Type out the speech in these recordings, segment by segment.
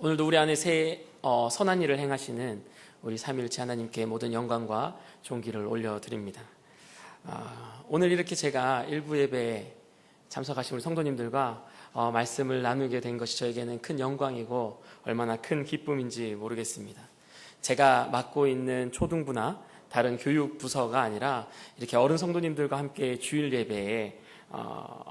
오늘도 우리 안에 선한 일을 행하시는 우리 삼위일체 하나님께 모든 영광과 존귀를 올려드립니다. 오늘 이렇게 제가 일부 예배에 참석하신 우리 성도님들과 말씀을 나누게 된 것이 저에게는 큰 영광이고 얼마나 큰 기쁨인지 모르겠습니다. 제가 맡고 있는 초등부나 다른 교육부서가 아니라 이렇게 어른 성도님들과 함께 주일 예배에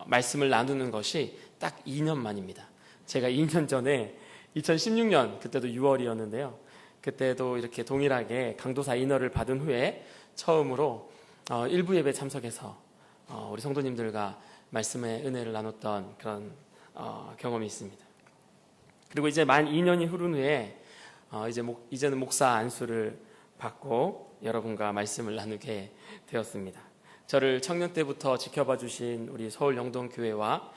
말씀을 나누는 것이 딱 2년 만입니다. 제가 2년 전에 2016년 그때도 6월이었는데요. 그때도 이렇게 동일하게 강도사 인허를 받은 후에 처음으로 일부 예배 참석해서 우리 성도님들과 말씀의 은혜를 나눴던 그런 경험이 있습니다. 그리고 이제 만 2년이 흐른 후에 이제는 목사 안수를 받고 여러분과 말씀을 나누게 되었습니다. 저를 청년 때부터 지켜봐 주신 우리 서울 영동교회와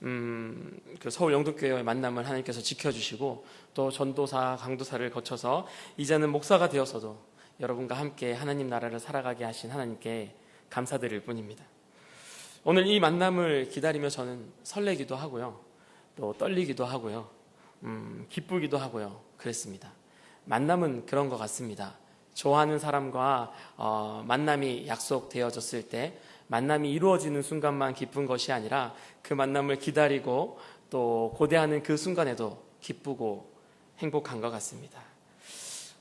그 서울 영동교회와의 만남을 하나님께서 지켜주시고 또 전도사, 강도사를 거쳐서 이제는 목사가 되어서도 여러분과 함께 하나님 나라를 살아가게 하신 하나님께 감사드릴 뿐입니다. 오늘 이 만남을 기다리며 저는 설레기도 하고요, 또 떨리기도 하고요, 기쁘기도 하고요, 그랬습니다. 만남은 그런 것 같습니다. 좋아하는 사람과 만남이 약속되어졌을 때 만남이 이루어지는 순간만 기쁜 것이 아니라 그 만남을 기다리고 또 고대하는 그 순간에도 기쁘고 행복한 것 같습니다.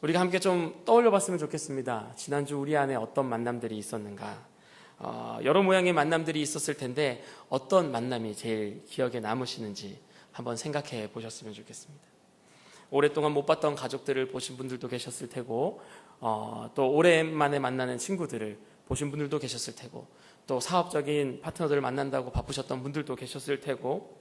우리가 함께 좀 떠올려 봤으면 좋겠습니다. 지난주 우리 안에 어떤 만남들이 있었는가, 여러 모양의 만남들이 있었을 텐데 어떤 만남이 제일 기억에 남으시는지 한번 생각해 보셨으면 좋겠습니다. 오랫동안 못 봤던 가족들을 보신 분들도 계셨을 테고, 또 오랜만에 만나는 친구들을 보신 분들도 계셨을 테고, 또 사업적인 파트너들을 만난다고 바쁘셨던 분들도 계셨을 테고,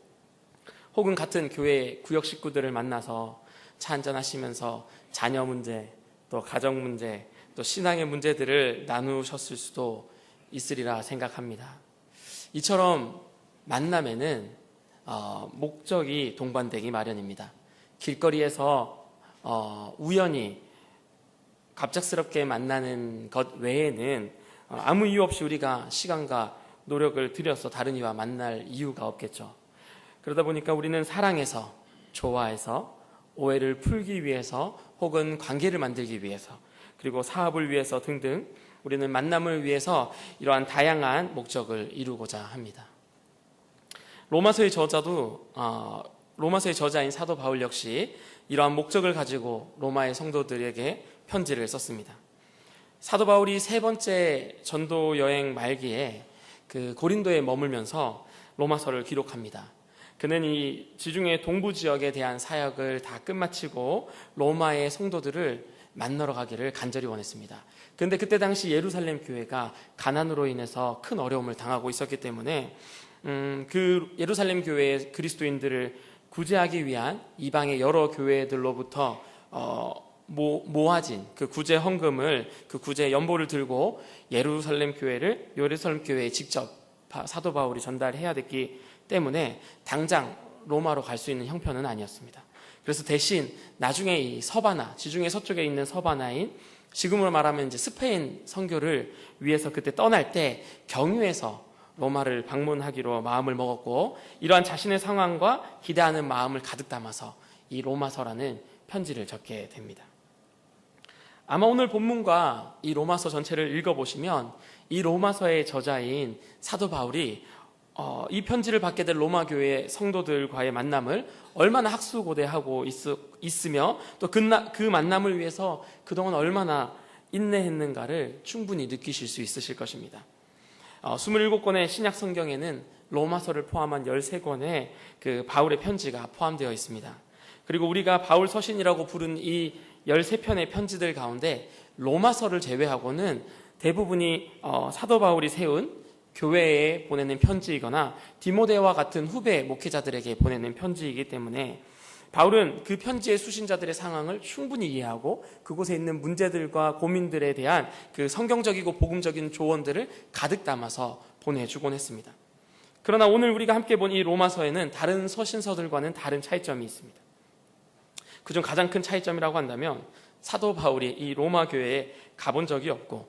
혹은 같은 교회 구역 식구들을 만나서 차 한잔 하시면서 자녀 문제, 또 가정 문제, 또 신앙의 문제들을 나누셨을 수도 있으리라 생각합니다. 이처럼 만남에는 목적이 동반되기 마련입니다. 길거리에서 우연히 갑작스럽게 만나는 것 외에는 아무 이유 없이 우리가 시간과 노력을 들여서 다른 이와 만날 이유가 없겠죠. 그러다 보니까 우리는 사랑해서, 좋아해서, 오해를 풀기 위해서, 혹은 관계를 만들기 위해서, 그리고 사업을 위해서 등등 우리는 만남을 위해서 이러한 다양한 목적을 이루고자 합니다. 로마서의 저자인 사도 바울 역시 이러한 목적을 가지고 로마의 성도들에게 편지를 썼습니다. 사도 바울이 세 번째 전도 여행 말기에 그 고린도에 머물면서 로마서를 기록합니다. 그는 이 지중해 동부 지역에 대한 사역을 다 끝마치고 로마의 성도들을 만나러 가기를 간절히 원했습니다. 그런데 그때 당시 예루살렘 교회가 가난으로 인해서 큰 어려움을 당하고 있었기 때문에 그 예루살렘 교회의 그리스도인들을 구제하기 위한 이방의 여러 교회들로부터 모아진 그 구제 헌금을, 그 구제 연보를 들고 예루살렘 교회에 직접 사도 바울이 전달해야 됐기 때문에 당장 로마로 갈 수 있는 형편은 아니었습니다. 그래서 대신 나중에 이 서바나, 지중해 서쪽에 있는 서바나인 지금으로 말하면 이제 스페인 선교를 위해서 그때 떠날 때 경유해서 로마를 방문하기로 마음을 먹었고, 이러한 자신의 상황과 기대하는 마음을 가득 담아서 이 로마서라는 편지를 적게 됩니다. 아마 오늘 본문과 이 로마서 전체를 읽어보시면 이 로마서의 저자인 사도 바울이 이 편지를 받게 될 로마 교회 성도들과의 만남을 얼마나 학수고대하고 있으며 또 그 만남을 위해서 그동안 얼마나 인내했는가를 충분히 느끼실 수 있으실 것입니다. 27권의 신약 성경에는 로마서를 포함한 13권의 그 바울의 편지가 포함되어 있습니다. 그리고 우리가 바울 서신이라고 부른 이 13편의 편지들 가운데 로마서를 제외하고는 대부분이 사도 바울이 세운 교회에 보내는 편지이거나 디모데와 같은 후배 목회자들에게 보내는 편지이기 때문에 바울은 그 편지의 수신자들의 상황을 충분히 이해하고 그곳에 있는 문제들과 고민들에 대한 그 성경적이고 복음적인 조언들을 가득 담아서 보내주곤 했습니다. 그러나 오늘 우리가 함께 본 이 로마서에는 다른 서신서들과는 다른 차이점이 있습니다. 그중 가장 큰 차이점이라고 한다면 사도 바울이 이 로마 교회에 가본 적이 없고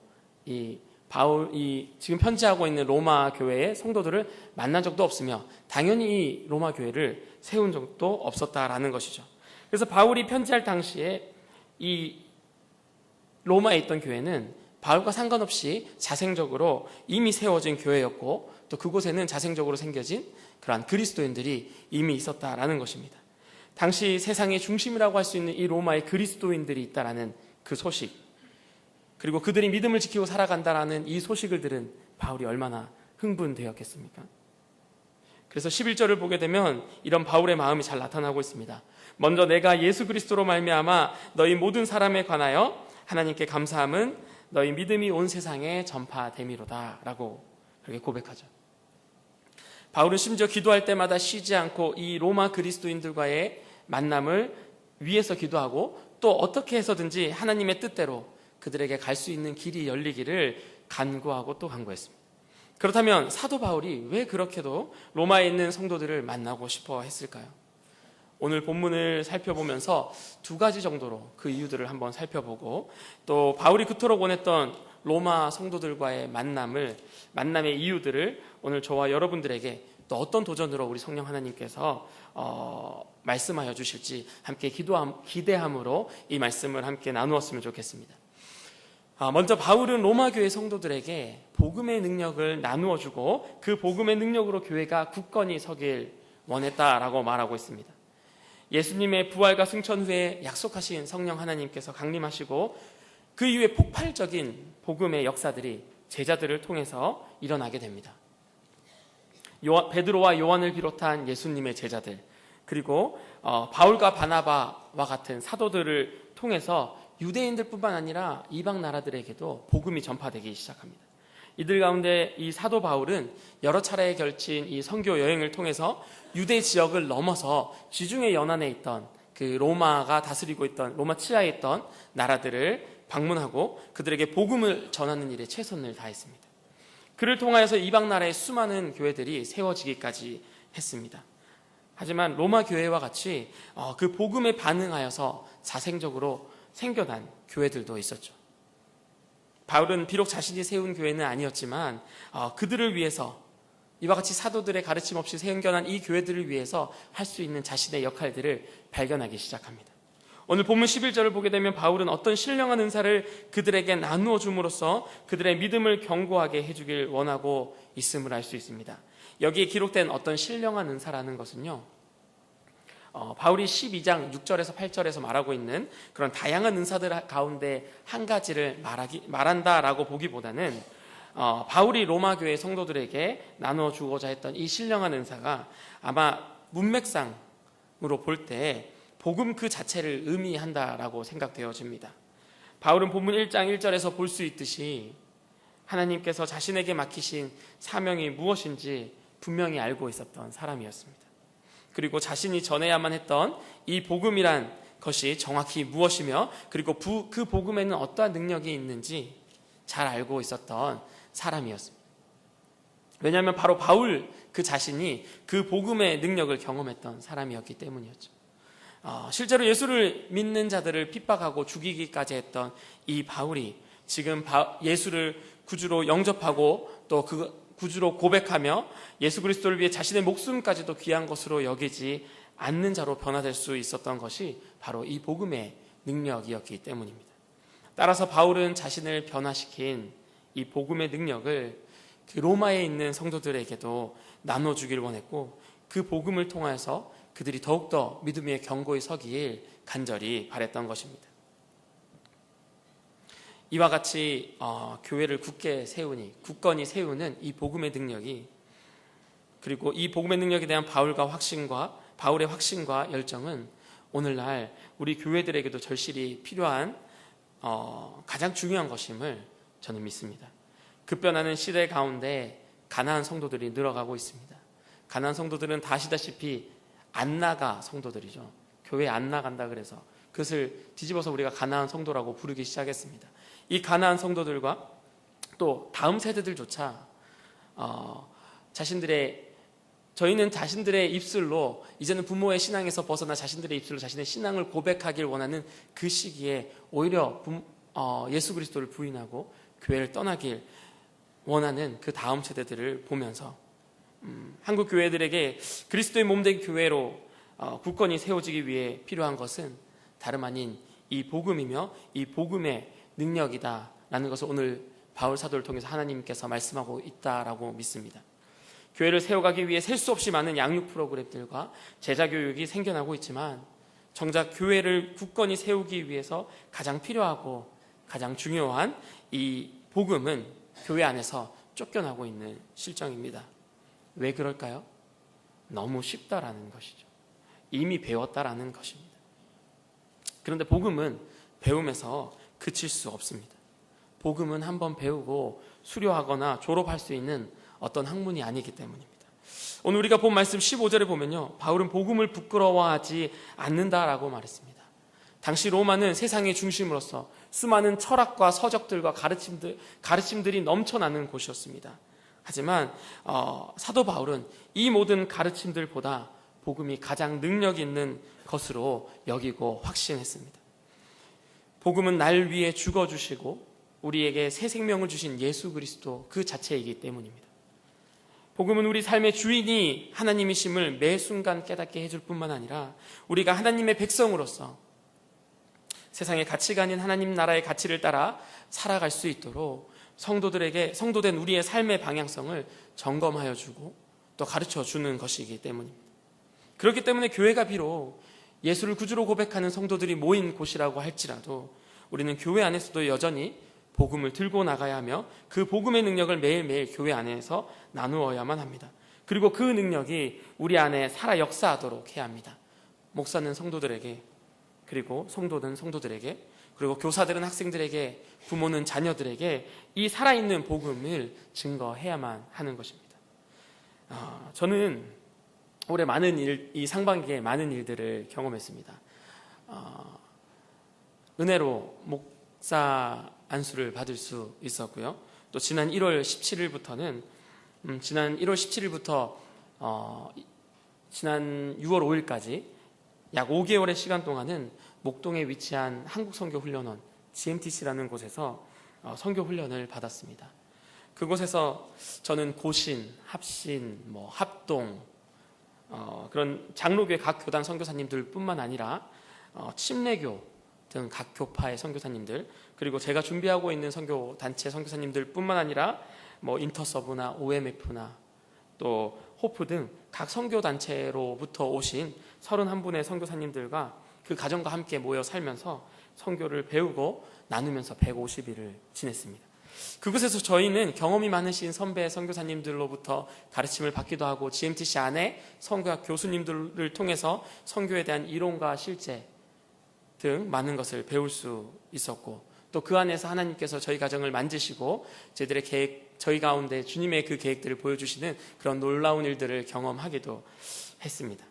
바울이 지금 편지하고 있는 로마 교회의 성도들을 만난 적도 없으며 당연히 이 로마 교회를 세운 적도 없었다라는 것이죠. 그래서 바울이 편지할 당시에 이 로마에 있던 교회는 바울과 상관없이 자생적으로 이미 세워진 교회였고, 또 그곳에는 자생적으로 생겨진 그러한 그리스도인들이 이미 있었다라는 것입니다. 당시 세상의 중심이라고 할 수 있는 이 로마에 그리스도인들이 있다라는 그 소식, 그리고 그들이 믿음을 지키고 살아간다라는 이 소식을 들은 바울이 얼마나 흥분되었겠습니까? 그래서 11절을 보게 되면 이런 바울의 마음이 잘 나타나고 있습니다. 먼저 내가 예수 그리스도로 말미암아 너희 모든 사람에 관하여 하나님께 감사함은 너희 믿음이 온 세상에 전파됨이로다 라고 그렇게 고백하죠. 바울은 심지어 기도할 때마다 쉬지 않고 이 로마 그리스도인들과의 만남을 위해서 기도하고, 또 어떻게 해서든지 하나님의 뜻대로 그들에게 갈 수 있는 길이 열리기를 간구하고 또 간구했습니다. 그렇다면 사도 바울이 왜 그렇게도 로마에 있는 성도들을 만나고 싶어 했을까요? 오늘 본문을 살펴보면서 두 가지 정도로 그 이유들을 한번 살펴보고, 또 바울이 그토록 원했던 로마 성도들과의 만남의 이유들을 오늘 저와 여러분들에게 또 어떤 도전으로 우리 성령 하나님께서 말씀하여 주실지 함께 기대함으로 이 말씀을 함께 나누었으면 좋겠습니다. 먼저 바울은 로마 교회 성도들에게 복음의 능력을 나누어 주고 그 복음의 능력으로 교회가 굳건히 서길 원했다라고 말하고 있습니다. 예수님의 부활과 승천 후에 약속하신 성령 하나님께서 강림하시고 그 이후에 폭발적인 복음의 역사들이 제자들을 통해서 일어나게 됩니다. 베드로와 요한을 비롯한 예수님의 제자들, 그리고 바울과 바나바와 같은 사도들을 통해서 유대인들뿐만 아니라 이방 나라들에게도 복음이 전파되기 시작합니다. 이들 가운데 이 사도 바울은 여러 차례에 걸친 이 선교 여행을 통해서 유대 지역을 넘어서 지중해 연안에 있던 그 로마가 다스리고 있던 로마 치하에 있던 나라들을 방문하고 그들에게 복음을 전하는 일에 최선을 다했습니다. 그를 통하여서 이방 나라의 수많은 교회들이 세워지기까지 했습니다. 하지만 로마 교회와 같이 그 복음에 반응하여서 자생적으로 생겨난 교회들도 있었죠. 바울은 비록 자신이 세운 교회는 아니었지만 그들을 위해서, 이와 같이 사도들의 가르침 없이 생겨난 이 교회들을 위해서 할 수 있는 자신의 역할들을 발견하기 시작합니다. 오늘 본문 11절을 보게 되면 바울은 어떤 신령한 은사를 그들에게 나누어 줌으로써 그들의 믿음을 견고하게 해주길 원하고 있음을 알 수 있습니다. 여기에 기록된 어떤 신령한 은사라는 것은요, 바울이 12장 6절에서 8절에서 말하고 있는 그런 다양한 은사들 가운데 한 가지를 말한다라고 보기보다는 바울이 로마 교회 성도들에게 나누어 주고자 했던 이 신령한 은사가 아마 문맥상으로 볼 때 복음 그 자체를 의미한다라고 생각되어집니다. 바울은 본문 1장 1절에서 볼 수 있듯이 하나님께서 자신에게 맡기신 사명이 무엇인지 분명히 알고 있었던 사람이었습니다. 그리고 자신이 전해야만 했던 이 복음이란 것이 정확히 무엇이며, 그리고 그 복음에는 어떠한 능력이 있는지 잘 알고 있었던 사람이었습니다. 왜냐하면 바로 바울 그 자신이 그 복음의 능력을 경험했던 사람이었기 때문이었죠. 실제로 예수를 믿는 자들을 핍박하고 죽이기까지 했던 이 바울이 지금 예수를 구주로 영접하고 또 그 구주로 고백하며 예수 그리스도를 위해 자신의 목숨까지도 귀한 것으로 여기지 않는 자로 변화될 수 있었던 것이 바로 이 복음의 능력이었기 때문입니다. 따라서 바울은 자신을 변화시킨 이 복음의 능력을 그 로마에 있는 성도들에게도 나눠주길 원했고, 그 복음을 통해서 그들이 더욱더 믿음 위에 견고히 서길 간절히 바랬던 것입니다. 이와 같이 교회를 굳건히 세우는 이 복음의 능력이, 그리고 이 복음의 능력에 대한 바울의 확신과 열정은 오늘날 우리 교회들에게도 절실히 필요한 가장 중요한 것임을 저는 믿습니다. 급변하는 시대 가운데 가나안 성도들이 늘어가고 있습니다. 가나안 성도들은 다 아시다시피 안 나가 성도들이죠. 교회 안 나간다 그래서 그것을 뒤집어서 우리가 가나안 성도라고 부르기 시작했습니다. 이 가나안 성도들과 또 다음 세대들조차 저희는 자신들의 입술로 이제는 부모의 신앙에서 벗어나 자신들의 입술로 자신의 신앙을 고백하길 원하는 그 시기에 오히려 예수 그리스도를 부인하고 교회를 떠나길 원하는 그 다음 세대들을 보면서 한국 교회들에게 그리스도의 몸된 교회로 굳건히 세워지기 위해 필요한 것은 다름 아닌 이 복음이며 이 복음의 능력이다라는 것을 오늘 바울 사도를 통해서 하나님께서 말씀하고 있다라고 믿습니다. 교회를 세워가기 위해 셀 수 없이 많은 양육 프로그램들과 제자 교육이 생겨나고 있지만 정작 교회를 굳건히 세우기 위해서 가장 필요하고 가장 중요한 이 복음은 교회 안에서 쫓겨나고 있는 실정입니다. 왜 그럴까요? 너무 쉽다라는 것이죠. 이미 배웠다라는 것입니다. 그런데 복음은 배움에서 그칠 수 없습니다. 복음은 한번 배우고 수료하거나 졸업할 수 있는 어떤 학문이 아니기 때문입니다. 오늘 우리가 본 말씀 15절에 보면요, 바울은 복음을 부끄러워하지 않는다라고 말했습니다. 당시 로마는 세상의 중심으로서 수많은 철학과 서적들과 가르침들이 넘쳐나는 곳이었습니다. 하지만 사도 바울은 이 모든 가르침들보다 복음이 가장 능력 있는 것으로 여기고 확신했습니다. 복음은 날 위해 죽어주시고 우리에게 새 생명을 주신 예수 그리스도 그 자체이기 때문입니다. 복음은 우리 삶의 주인이 하나님이심을 매 순간 깨닫게 해줄 뿐만 아니라 우리가 하나님의 백성으로서 세상의 가치가 아닌 하나님 나라의 가치를 따라 살아갈 수 있도록 성도된 우리의 삶의 방향성을 점검하여 주고 또 가르쳐 주는 것이기 때문입니다. 그렇기 때문에 교회가 비록 예수를 구주로 고백하는 성도들이 모인 곳이라고 할지라도 우리는 교회 안에서도 여전히 복음을 들고 나가야 하며 그 복음의 능력을 매일매일 교회 안에서 나누어야만 합니다. 그리고 그 능력이 우리 안에 살아 역사하도록 해야 합니다. 목사는 성도들에게, 그리고 성도는 성도들에게, 그리고 교사들은 학생들에게, 부모는 자녀들에게 이 살아있는 복음을 증거해야만 하는 것입니다. 저는 올해 이 상반기에 많은 일들을 경험했습니다. 은혜로 목사 안수를 받을 수 있었고요. 또 지난 1월 17일부터는 지난 6월 5일까지 약 5개월의 시간 동안은 목동에 위치한 한국선교훈련원 GMTC라는 곳에서 선교훈련을 받았습니다. 그곳에서 저는 고신, 합신, 합동 그런 장로교회 각 교단 선교사님들 뿐만 아니라 침례교 등 각 교파의 선교사님들, 그리고 제가 준비하고 있는 선교단체 선교사님들 뿐만 아니라 인터서브나 OMF나 또 호프 등 각 선교단체로부터 오신 31분의 선교사님들과 그 가정과 함께 모여 살면서 선교를 배우고 나누면서 150일을 지냈습니다. 그곳에서 저희는 경험이 많으신 선배 선교사님들로부터 가르침을 받기도 하고 GMTC 안에 선교학 교수님들을 통해서 선교에 대한 이론과 실제 등 많은 것을 배울 수 있었고, 또 그 안에서 하나님께서 저희 가정을 만지시고 저희들의 계획, 저희 가운데 주님의 그 계획들을 보여주시는 그런 놀라운 일들을 경험하기도 했습니다.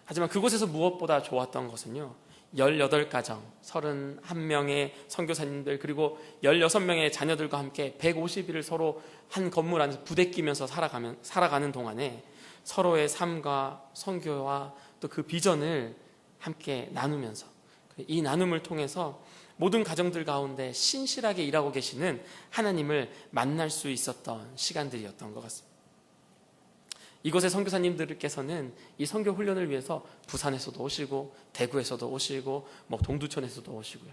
하지만 그곳에서 무엇보다 좋았던 것은요, 18가정, 31명의 선교사님들, 그리고 16명의 자녀들과 함께 150일을 서로 한 건물 안에서 부대끼면서 살아가는 동안에 서로의 삶과 선교와 또 그 비전을 함께 나누면서, 이 나눔을 통해서 모든 가정들 가운데 신실하게 일하고 계시는 하나님을 만날 수 있었던 시간들이었던 것 같습니다. 이곳의 선교사님들께서는 이 선교 훈련을 위해서 부산에서도 오시고 대구에서도 오시고 동두천에서도 오시고요.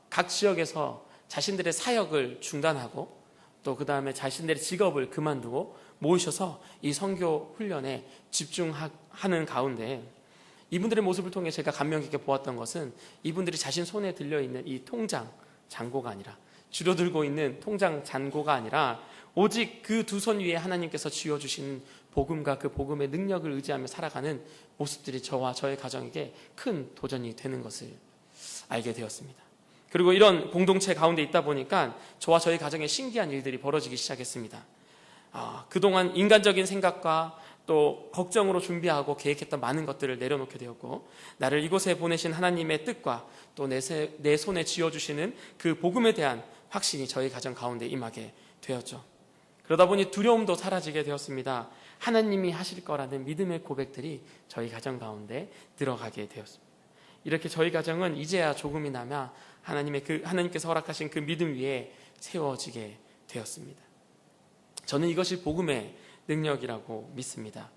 각 지역에서 자신들의 사역을 중단하고 또 그 다음에 자신들의 직업을 그만두고 모이셔서 이 선교 훈련에 집중하는 가운데 이분들의 모습을 통해 제가 감명 깊게 보았던 것은 이분들이 자신 손에 들려있는 이 통장 잔고가 아니라, 줄여들고 있는 통장 잔고가 아니라 오직 그 두 손 위에 하나님께서 쥐어주신 복음과 그 복음의 능력을 의지하며 살아가는 모습들이 저와 저의 가정에게 큰 도전이 되는 것을 알게 되었습니다. 그리고 이런 공동체 가운데 있다 보니까 저와 저희 가정에 신기한 일들이 벌어지기 시작했습니다. 그동안 인간적인 생각과 또 걱정으로 준비하고 계획했던 많은 것들을 내려놓게 되었고, 나를 이곳에 보내신 하나님의 뜻과 또 내 손에 쥐어주시는 그 복음에 대한 확신이 저희 가정 가운데 임하게 되었죠. 그러다 보니 두려움도 사라지게 되었습니다. 하나님이 하실 거라는 믿음의 고백들이 저희 가정 가운데 들어가게 되었습니다. 이렇게 저희 가정은 이제야 조금이나마 하나님께서 허락하신 그 믿음 위에 세워지게 되었습니다. 저는 이것이 복음의 능력이라고 믿습니다.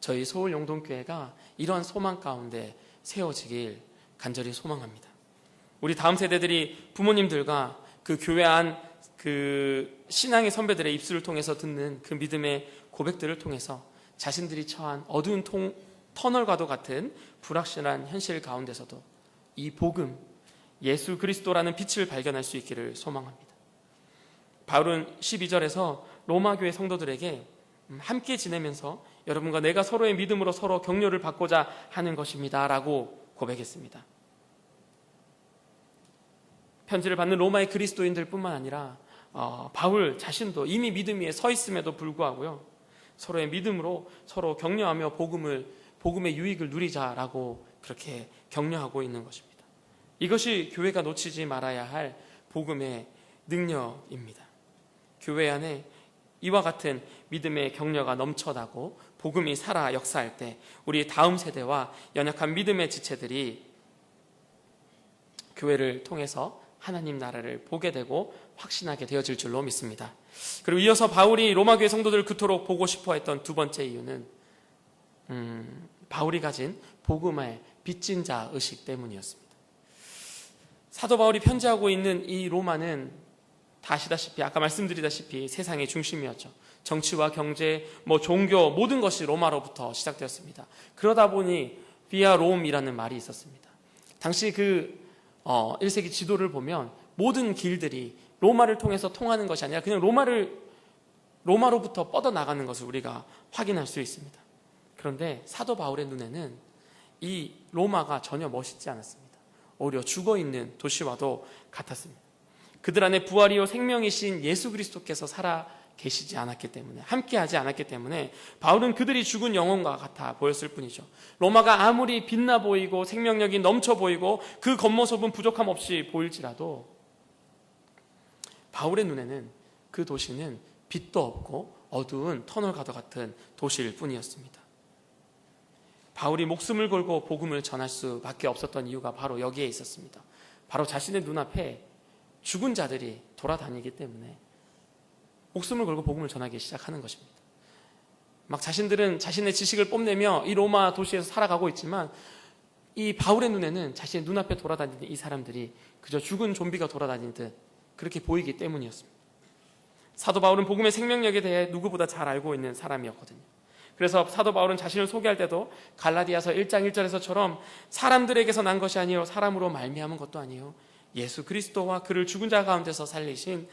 저희 서울 영동교회가 이런 소망 가운데 세워지길 간절히 소망합니다. 우리 다음 세대들이 부모님들과 그 교회 안 그 신앙의 선배들의 입술을 통해서 듣는 그 믿음의 고백들을 통해서 자신들이 처한 어두운 터널과도 같은 불확실한 현실 가운데서도 이 복음, 예수 그리스도라는 빛을 발견할 수 있기를 소망합니다. 바울은 12절에서 로마 교회 성도들에게 함께 지내면서 여러분과 내가 서로의 믿음으로 서로 격려를 받고자 하는 것입니다 라고 고백했습니다. 편지를 받는 로마의 그리스도인들 뿐만 아니라 바울 자신도 이미 믿음 위에 서 있음에도 불구하고요, 서로의 믿음으로 서로 격려하며 복음의 유익을 누리자라고 그렇게 격려하고 있는 것입니다. 이것이 교회가 놓치지 말아야 할 복음의 능력입니다. 교회 안에 이와 같은 믿음의 격려가 넘쳐나고 복음이 살아 역사할 때 우리 다음 세대와 연약한 믿음의 지체들이 교회를 통해서 하나님 나라를 보게 되고 확신하게 되어질 줄로 믿습니다. 그리고 이어서 바울이 로마 교회 성도들을 그토록 보고 싶어 했던 두 번째 이유는 바울이 가진 복음의 빚진 자 의식 때문이었습니다. 사도 바울이 편지하고 있는 이 로마는 다 아시다시피, 아까 말씀드리다시피 세상의 중심이었죠. 정치와 경제, 종교 모든 것이 로마로부터 시작되었습니다. 그러다 보니 비아 롬이라는 말이 있었습니다. 당시 1세기 지도를 보면 모든 길들이 로마를 통해서 통하는 것이 아니라 그냥 로마로부터 뻗어나가는 것을 우리가 확인할 수 있습니다. 그런데 사도 바울의 눈에는 이 로마가 전혀 멋있지 않았습니다. 오히려 죽어있는 도시와도 같았습니다. 그들 안에 부활이요 생명이신 예수 그리스도께서 살아 계시지 않았기 때문에, 함께하지 않았기 때문에 바울은 그들이 죽은 영혼과 같아 보였을 뿐이죠. 로마가 아무리 빛나 보이고 생명력이 넘쳐 보이고 그 겉모습은 부족함 없이 보일지라도 바울의 눈에는 그 도시는 빛도 없고 어두운 터널과도 같은 도시일 뿐이었습니다. 바울이 목숨을 걸고 복음을 전할 수밖에 없었던 이유가 바로 여기에 있었습니다. 바로 자신의 눈앞에 죽은 자들이 돌아다니기 때문에 목숨을 걸고 복음을 전하기 시작하는 것입니다. 막 자신들은 자신의 지식을 뽐내며 이 로마 도시에서 살아가고 있지만 이 바울의 눈에는 자신의 눈앞에 돌아다니는 이 사람들이 그저 죽은 좀비가 돌아다니는 듯 그렇게 보이기 때문이었습니다. 사도 바울은 복음의 생명력에 대해 누구보다 잘 알고 있는 사람이었거든요. 그래서 사도 바울은 자신을 소개할 때도 갈라디아서 1장 1절에서처럼 사람들에게서 난 것이 아니요 사람으로 말미암은 것도 아니요 예수 그리스도와 그를 죽은 자 가운데서 살리신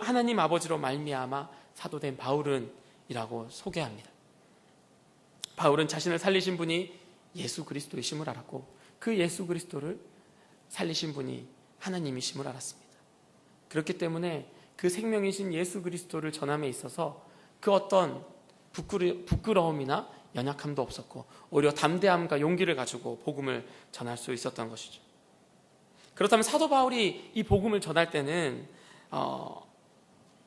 하나님 아버지로 말미암아 사도된 바울은 이라고 소개합니다. 바울은 자신을 살리신 분이 예수 그리스도이심을 알았고 그 예수 그리스도를 살리신 분이 하나님이심을 알았습니다. 그렇기 때문에 그 생명이신 예수 그리스도를 전함에 있어서 그 어떤 부끄러움이나 연약함도 없었고 오히려 담대함과 용기를 가지고 복음을 전할 수 있었던 것이죠. 그렇다면 사도 바울이 이 복음을 전할 때는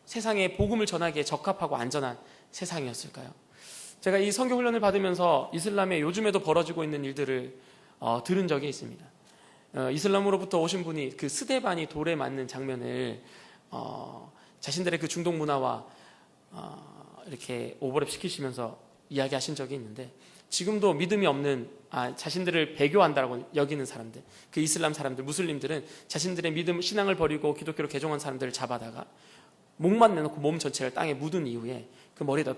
세상에 복음을 전하기에 적합하고 안전한 세상이었을까요? 제가 이 선교 훈련을 받으면서 이슬람에 요즘에도 벌어지고 있는 일들을 들은 적이 있습니다. 이슬람으로부터 오신 분이 그 스데반이 돌에 맞는 장면을 자신들의 그 중동 문화와 이렇게 오버랩 시키시면서 이야기하신 적이 있는데, 지금도 믿음이 없는 자신들을 배교한다고 여기는 사람들, 그 이슬람 사람들, 무슬림들은 자신들의 믿음, 신앙을 버리고 기독교로 개종한 사람들을 잡아다가 목만 내놓고 몸 전체를 땅에 묻은 이후에 그 머리에다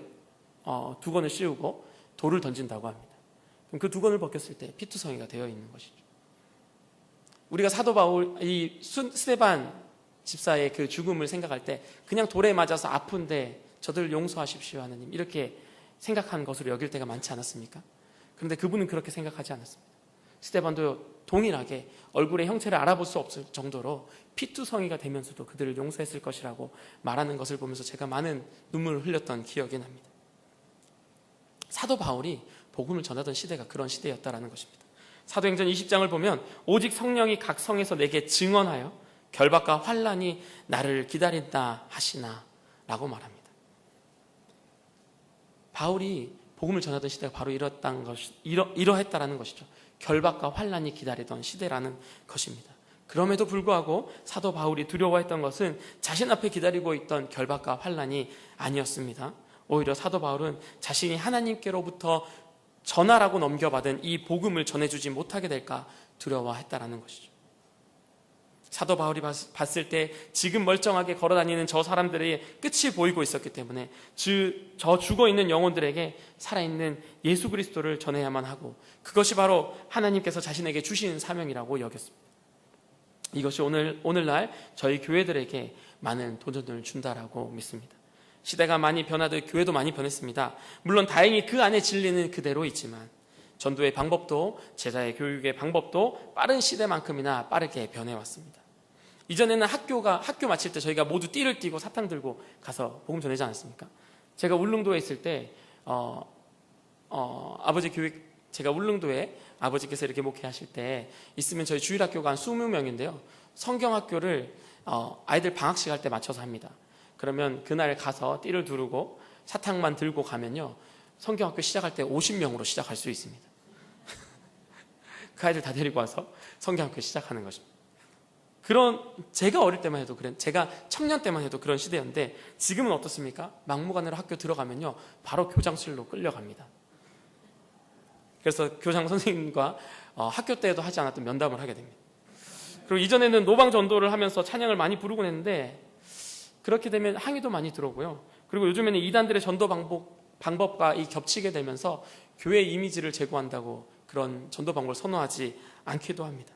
두건을 씌우고 돌을 던진다고 합니다. 그럼 그 두건을 벗겼을 때 피투성이가 되어 있는 것이죠. 우리가 사도 바울, 이 스데반 집사의 그 죽음을 생각할 때 그냥 돌에 맞아서 아픈데 저들 용서하십시오 하나님, 이렇게 생각하는 것으로 여길 때가 많지 않았습니까? 그런데 그분은 그렇게 생각하지 않았습니다. 스데반도 동일하게 얼굴의 형체를 알아볼 수 없을 정도로 피투성이가 되면서도 그들을 용서했을 것이라고 말하는 것을 보면서 제가 많은 눈물을 흘렸던 기억이 납니다. 사도 바울이 복음을 전하던 시대가 그런 시대였다라는 것입니다. 사도행전 20장을 보면 오직 성령이 각 성에서 내게 증언하여 결박과 환난이 나를 기다린다 하시나 라고 말합니다. 바울이 복음을 전하던 시대가 바로 이러했다라는 것이죠. 결박과 환난이 기다리던 시대라는 것입니다. 그럼에도 불구하고 사도 바울이 두려워했던 것은 자신 앞에 기다리고 있던 결박과 환난이 아니었습니다. 오히려 사도 바울은 자신이 하나님께로부터 전하라고 넘겨받은 이 복음을 전해주지 못하게 될까 두려워했다라는 것이죠. 사도 바울이 봤을 때 지금 멀쩡하게 걸어다니는 저 사람들의 끝이 보이고 있었기 때문에 저 죽어있는 영혼들에게 살아있는 예수 그리스도를 전해야만 하고, 그것이 바로 하나님께서 자신에게 주신 사명이라고 여겼습니다. 이것이 오늘날 저희 교회들에게 많은 도전을 준다라고 믿습니다. 시대가 많이 변하듯 교회도 많이 변했습니다. 물론 다행히 그 안에 진리는 그대로 있지만 전도의 방법도 제자의 교육의 방법도 빠른 시대만큼이나 빠르게 변해왔습니다. 이전에는 학교 마칠 때 저희가 모두 띠를 띠고 사탕 들고 가서 복음 전하지 않았습니까? 제가 울릉도에 있을 때 제가 울릉도에 아버지께서 이렇게 목회하실 때 있으면 저희 주일학교가 한 20명인데요. 성경학교를 아이들 방학식 할 때 맞춰서 합니다. 그러면 그날 가서 띠를 두르고 사탕만 들고 가면요, 성경학교 시작할 때 50명으로 시작할 수 있습니다. 그 아이들 다 데리고 와서 성경학교 시작하는 것입니다. 제가 어릴 때만 해도 제가 청년 때만 해도 그런 시대였는데, 지금은 어떻습니까? 막무가내로 학교 들어가면요, 바로 교장실로 끌려갑니다. 그래서 교장 선생님과 학교 때에도 하지 않았던 면담을 하게 됩니다. 그리고 이전에는 노방 전도를 하면서 찬양을 많이 부르곤 했는데, 그렇게 되면 항의도 많이 들어오고요. 그리고 요즘에는 이단들의 전도 방법과 겹치게 되면서 교회 이미지를 제고한다고 그런 전도 방법을 선호하지 않기도 합니다.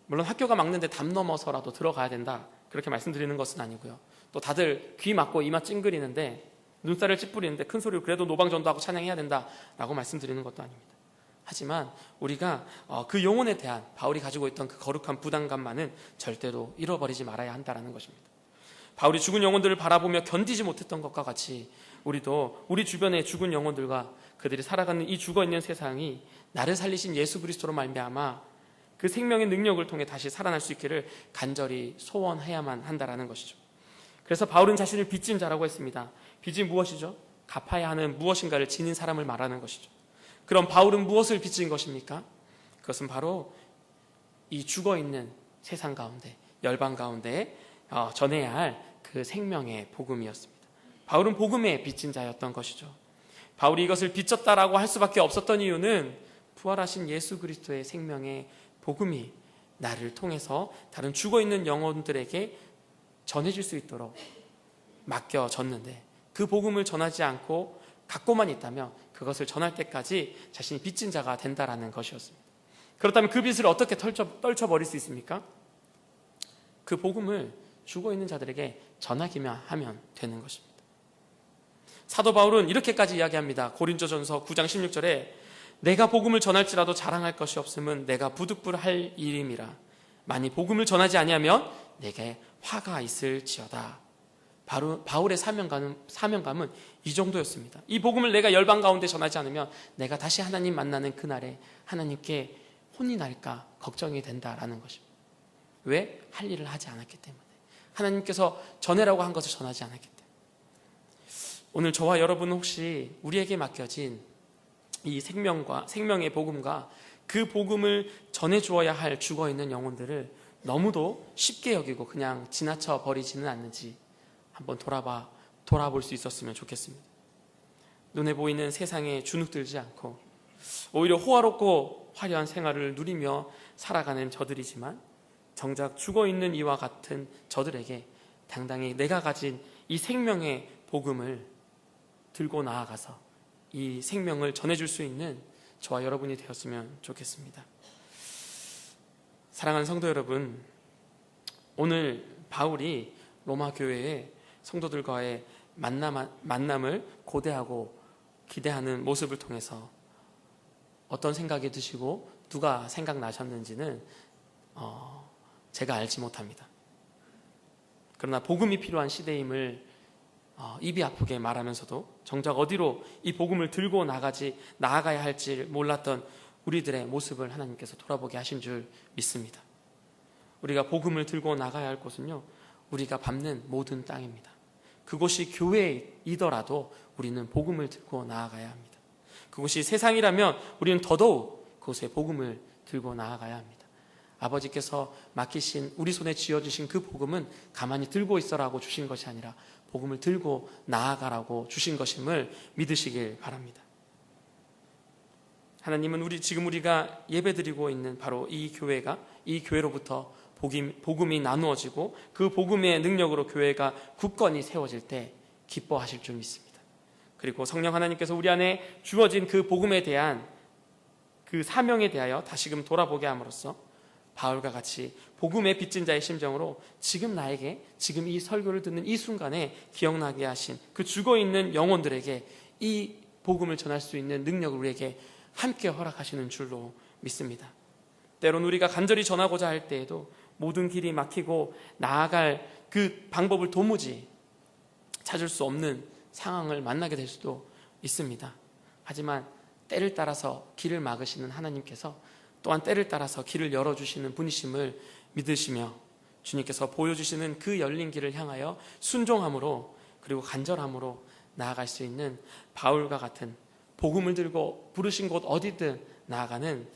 물론 학교가 막는데 담 넘어서라도 들어가야 된다, 그렇게 말씀드리는 것은 아니고요. 또 다들 귀 막고 이마 찡그리는데, 눈살을 찌푸리는데 큰 소리로 그래도 노방 전도하고 찬양해야 된다라고 말씀드리는 것도 아닙니다. 하지만 우리가 그 영혼에 대한 바울이 가지고 있던 그 거룩한 부담감만은 절대로 잃어버리지 말아야 한다는 것입니다. 바울이 죽은 영혼들을 바라보며 견디지 못했던 것과 같이 우리도 우리 주변의 죽은 영혼들과 그들이 살아가는 이 죽어있는 세상이 나를 살리신 예수 그리스도로 말미암아 그 생명의 능력을 통해 다시 살아날 수 있기를 간절히 소원해야만 한다는 것이죠. 그래서 바울은 자신을 빚진 자라고 했습니다. 빚이 무엇이죠? 갚아야 하는 무엇인가를 지닌 사람을 말하는 것이죠. 그럼 바울은 무엇을 빚진 것입니까? 그것은 바로 이 죽어있는 세상 가운데, 열방 가운데 전해야 할 그 생명의 복음이었습니다. 바울은 복음의 빚진 자였던 것이죠. 바울이 이것을 빚졌다라고 할 수밖에 없었던 이유는 부활하신 예수 그리스도의 생명의 복음이 나를 통해서 다른 죽어있는 영혼들에게 전해질 수 있도록 맡겨졌는데, 그 복음을 전하지 않고 갖고만 있다면 그것을 전할 때까지 자신이 빚진 자가 된다라는 것이었습니다. 그렇다면 그 빚을 어떻게 떨쳐버릴 수 있습니까? 그 복음을 죽어있는 자들에게 전하기만 하면 되는 것입니다. 사도 바울은 이렇게까지 이야기합니다. 고린도전서 9장 16절에 내가 복음을 전할지라도 자랑할 것이 없음은 내가 부득불할 일임이라. 만일 복음을 전하지 아니하면 내게 화가 있을지어다. 바울의 사명감은 이 정도였습니다. 이 복음을 내가 열방 가운데 전하지 않으면 내가 다시 하나님 만나는 그날에 하나님께 혼이 날까 걱정이 된다라는 것입니다. 왜? 할 일을 하지 않았기 때문에. 하나님께서 전해라고 한 것을 전하지 않았기 때문에. 오늘 저와 여러분은 혹시 우리에게 맡겨진 이 생명의 복음과 그 복음을 전해주어야 할 죽어있는 영혼들을 너무도 쉽게 여기고 그냥 지나쳐 버리지는 않는지 한번 돌아볼 수 있었으면 좋겠습니다. 눈에 보이는 세상에 주눅들지 않고 오히려 호화롭고 화려한 생활을 누리며 살아가는 저들이지만, 정작 죽어있는 이와 같은 저들에게 당당히 내가 가진 이 생명의 복음을 들고 나아가서 이 생명을 전해줄 수 있는 저와 여러분이 되었으면 좋겠습니다. 사랑하는 성도 여러분, 오늘 바울이 로마 교회의 성도들과의 만남을 고대하고 기대하는 모습을 통해서 어떤 생각이 드시고 누가 생각나셨는지는 제가 알지 못합니다. 그러나 복음이 필요한 시대임을 입이 아프게 말하면서도 정작 어디로 이 복음을 들고 나아가야 할지 몰랐던 우리들의 모습을 하나님께서 돌아보게 하신 줄 믿습니다. 우리가 복음을 들고 나가야 할 곳은요, 우리가 밟는 모든 땅입니다. 그곳이 교회이더라도 우리는 복음을 들고 나아가야 합니다. 그곳이 세상이라면 우리는 더더욱 그곳에 복음을 들고 나아가야 합니다. 아버지께서 맡기신 우리 손에 쥐어주신 그 복음은 가만히 들고 있어라고 주신 것이 아니라 복음을 들고 나아가라고 주신 것임을 믿으시길 바랍니다. 하나님은 지금 우리가 예배드리고 있는 바로 이 교회가, 이 교회로부터 복음이 나누어지고 그 복음의 능력으로 교회가 굳건히 세워질 때 기뻐하실 줄 믿습니다. 그리고 성령 하나님께서 우리 안에 주어진 그 복음에 대한 그 사명에 대하여 다시금 돌아보게 함으로써 바울과 같이 복음의 빚진 자의 심정으로 지금 나에게, 지금 이 설교를 듣는 이 순간에 기억나게 하신 그 죽어있는 영혼들에게 이 복음을 전할 수 있는 능력을 우리에게 함께 허락하시는 줄로 믿습니다. 때론 우리가 간절히 전하고자 할 때에도 모든 길이 막히고 나아갈 그 방법을 도무지 찾을 수 없는 상황을 만나게 될 수도 있습니다. 하지만 때를 따라서 길을 막으시는 하나님께서 또한 때를 따라서 길을 열어주시는 분이심을 믿으시며 주님께서 보여주시는 그 열린 길을 향하여 순종함으로 그리고 간절함으로 나아갈 수 있는 바울과 같은 복음을 들고 부르신 곳 어디든 나아가는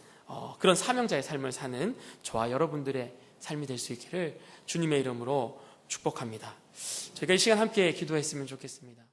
그런 사명자의 삶을 사는 저와 여러분들의 삶이 될 수 있기를 주님의 이름으로 축복합니다. 저희가 이 시간 함께 기도했으면 좋겠습니다.